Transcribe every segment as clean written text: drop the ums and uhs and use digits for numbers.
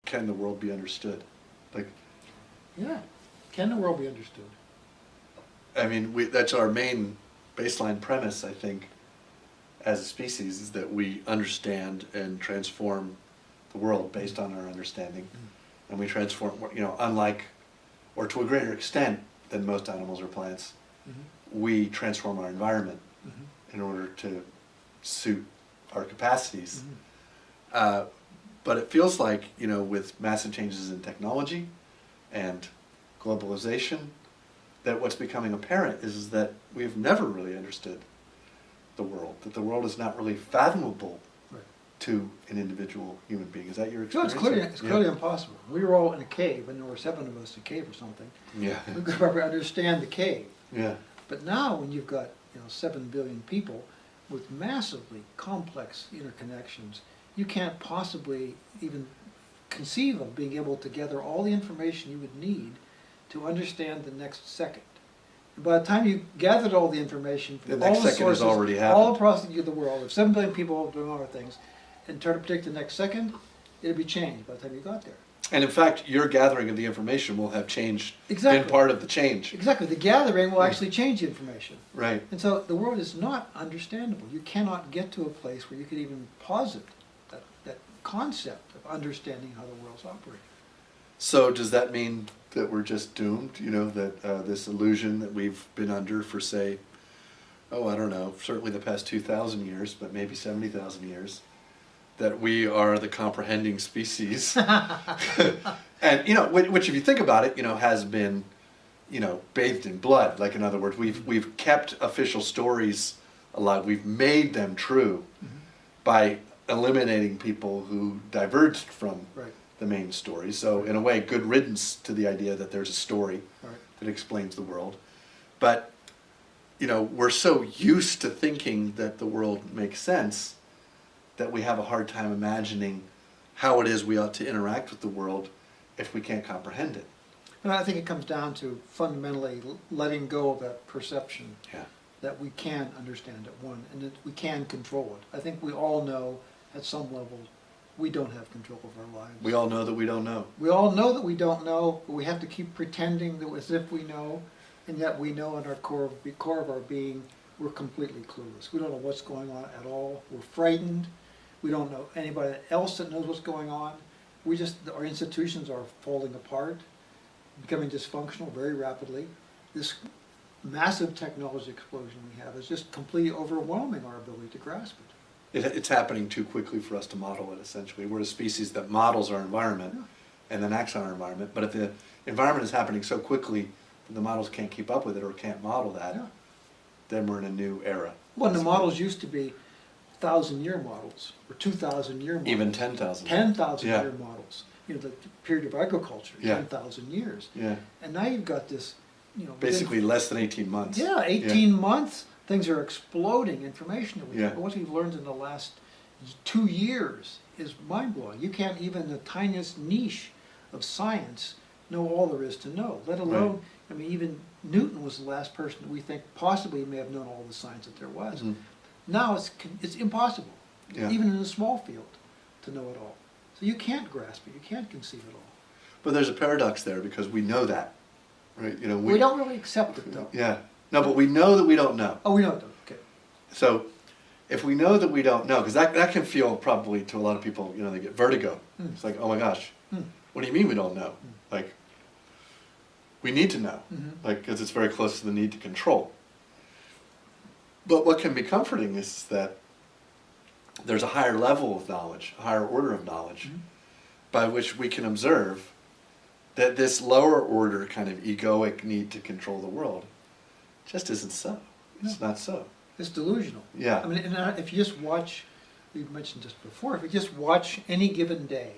can the world be understood? Like, Yeah. Can the world be understood? I mean, that's our main baseline premise, I think, as a species, is that we understand and transform the world based on our understanding. And we transform, unlike, or to a greater extent than most animals or plants, we transform our environment in order to suit our capacities. But it feels like, with massive changes in technology and globalization, that what's becoming apparent is that we've never really understood the world, that the world is not really fathomable to an individual human being. Is that your No, experience? it's clearly impossible. We were all in a cave, and there were 7 of us in a cave or something. Yeah. We could probably understand the cave. Yeah. But now, when you've got 7 billion people with massively complex interconnections, you can't possibly even conceive of being able to gather all the information you would need to understand the next second. And by the time you gathered all the information from The all next the second has sources, already all happened. across the world, if 7 billion people all doing all their things, and try to predict the next second, it'd be changed by the time you got there. And in fact, your gathering of the information will have changed, Exactly. been part of the change. Exactly, the gathering will actually change the information. Right. And so the world is not understandable. You cannot get to a place where you could even posit that concept of understanding how the world's operating. So does that mean that we're just doomed, that this illusion that we've been under for, say, I don't know, certainly the past 2,000 years, but maybe 70,000 years, that we are the comprehending species? And, which if you think about it, has been, bathed in blood. Like, in other words, we've kept official stories alive. We've made them true by eliminating people who diverged from the main story. So in a way, good riddance to the idea that there's a story that explains the world. But, we're so used to thinking that the world makes sense that we have a hard time imagining how it is we ought to interact with the world if we can't comprehend it. And I think it comes down to fundamentally letting go of that perception that we can understand it, one, and that we can control it. I think we all know at some level we don't have control of our lives. We all know that we don't know. We all know that we don't know, but we have to keep pretending that as if we know, and yet we know in our core of our being we're completely clueless. We don't know what's going on at all. We're frightened. We don't know anybody else that knows what's going on. Our institutions are falling apart, becoming dysfunctional very rapidly. This massive technology explosion we have is just completely overwhelming our ability to grasp it. It's happening too quickly for us to model it, essentially. We're a species that models our environment and then acts on our environment. But if the environment is happening so quickly that the models can't keep up with it or can't model that, then we're in a new era. Well, the models used to be 1,000-year models, or 2,000-year models. Even 10,000. 10,000-year models. The period of agriculture, 10,000 years. Yeah. And now you've got this, basically less than 18 months. Yeah, 18 months. Things are exploding. Information that Yeah. what we've learned in the last 2 years is mind-blowing. You can't even the tiniest niche of science know all there is to know, let alone, even Newton was the last person that we think possibly may have known all the science that there was. Now it's impossible, even in a small field, to know it all. So you can't grasp it, you can't conceive it all. But there's a paradox there because we know that, right? We don't really accept it though. Yeah. No, but we know that we don't know. Oh, we know it though, okay. So if we know that we don't know, because that can feel probably to a lot of people, they get vertigo. It's like, oh my gosh, what do you mean we don't know? Like, we need to know, because it's very close to the need to control. But what can be comforting is that there's a higher level of knowledge, a higher order of knowledge, by which we can observe that this lower order kind of egoic need to control the world just isn't so. It's not so. It's delusional. Yeah. I mean, if you just watch, we mentioned this before, if you just watch any given day,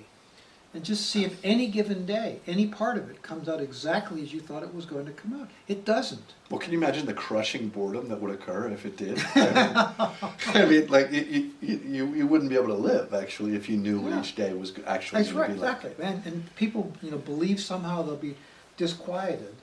and just see if any given day, any part of it comes out exactly as you thought it was going to come out. It doesn't. Well, can you imagine the crushing boredom that would occur if it did? I mean, like, you wouldn't be able to live, actually, if you knew what each day was actually That's going to right, be like. exactly. And people, believe somehow they'll be disquieted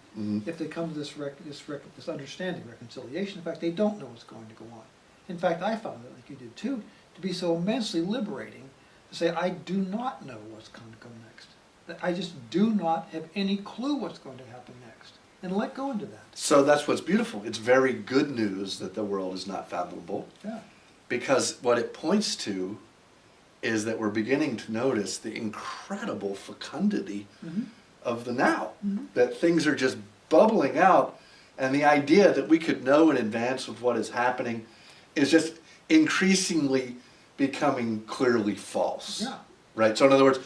if they come to this understanding, reconciliation. In fact, they don't know what's going to go on. In fact, I found it, like you did too, to be so immensely liberating to say, I do not know what's going to come next. that I just do not have any clue what's going to happen next, and let go into that. So that's what's beautiful. It's very good news that the world is not fathomable, Yeah. because what it points to is that we're beginning to notice the incredible fecundity of the now. That things are just bubbling out, and the idea that we could know in advance of what is happening is just increasingly becoming clearly false. Yeah. Right? So in other words,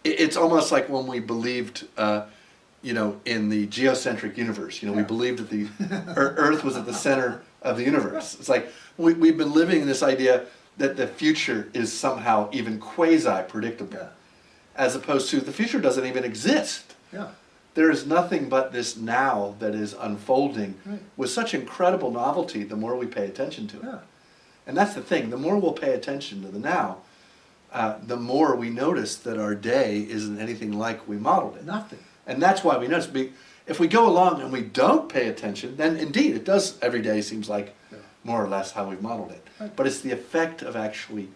it's almost like when we believed, in the geocentric universe. We Yeah. believed that the Earth was at the center of the universe. It's like we've been living in this idea that the future is somehow even quasi-predictable, Yeah. as opposed to the future doesn't even exist. Yeah. There is nothing but this now that is unfolding Right. with such incredible novelty the more we pay attention to it. Yeah. And that's the thing, the more we'll pay attention to the now, the more we notice that our day isn't anything like we modeled it. Nothing. And that's why we notice. If we go along and we don't pay attention, then indeed it does, every day seems like Yeah. more or less how we've modeled it. Right. But it's the effect of actually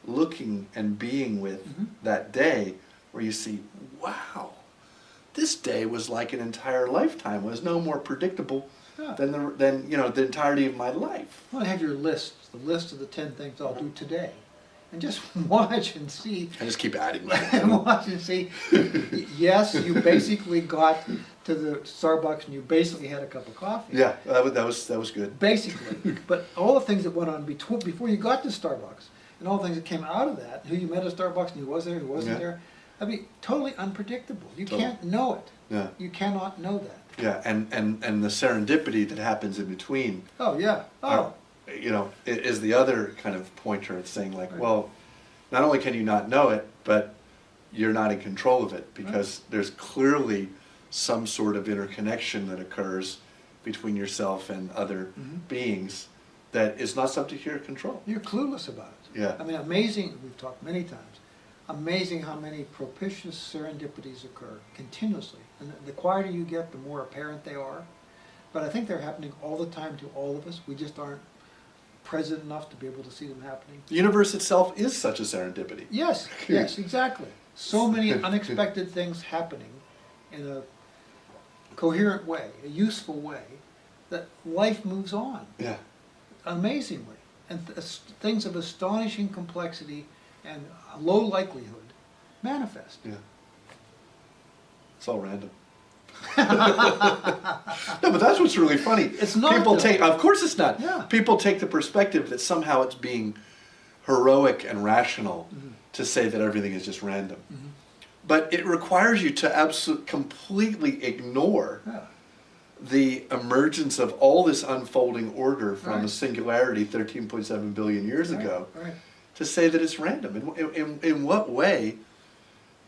looking and being with Mhm. that day where you see, wow, this day was like an entire lifetime. It was no more predictable Yeah. than the entirety of my life. Well, have your list, the list of the 10 things I'll do today, and just watch and see. I just keep adding. And watch and see. Yes, you basically got to the Starbucks and you basically had a cup of coffee. Yeah, that was good. Basically, but all the things that went on before you got to Starbucks, and all the things that came out of that, who you met at Starbucks and who was there, who wasn't Yeah. there, I mean, totally unpredictable. You Totally. can't know it. Yeah. You cannot know that. Yeah, and the serendipity that happens in between, Oh yeah. Oh. is the other kind of pointer. It's saying like, Right. well, not only can you not know it, but you're not in control of it, because there's clearly some sort of interconnection that occurs between yourself and other beings that is not subject to your control. You're clueless about it. Yeah. I mean, amazing, we've talked many times, amazing how many propitious serendipities occur continuously. And the quieter you get, the more apparent they are. But I think they're happening all the time to all of us. We just aren't present enough to be able to see them happening. The universe itself is such a serendipity. Yes, yes, exactly. So many unexpected things happening in a coherent way, a useful way, that life moves on Yeah. amazingly. And things of astonishing complexity and low likelihood manifest. Yeah. It's all random. No, but that's what's really funny. It's not, People though. take, of course it's not. Yeah. People take the perspective that somehow it's being heroic and rational to say that everything is just random. But it requires you to completely ignore Yeah. the emergence of all this unfolding order from a Right. singularity 13.7 billion years ago Right. to say that it's random. In what way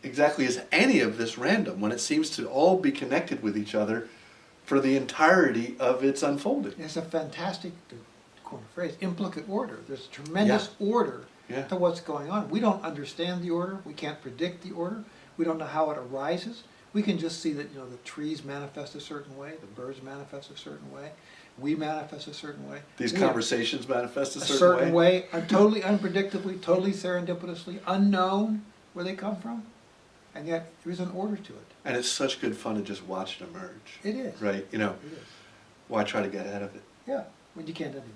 exactly is any of this random when it seems to all be connected with each other for the entirety of its unfolding? It's a fantastic, to coin a phrase, implicate order. There's tremendous order Yeah. to what's going on. We don't understand the order. We can't predict the order. We don't know how it arises. We can just see that, the trees manifest a certain way, the birds manifest a certain way, we manifest a certain way. These We- conversations manifest a a certain way. totally unpredictably, totally serendipitously, unknown where they come from, and yet there is an order to it. And it's such good fun to just watch it emerge. It is. Right? It is. Why try to get ahead of it? Yeah, when you can't anyway.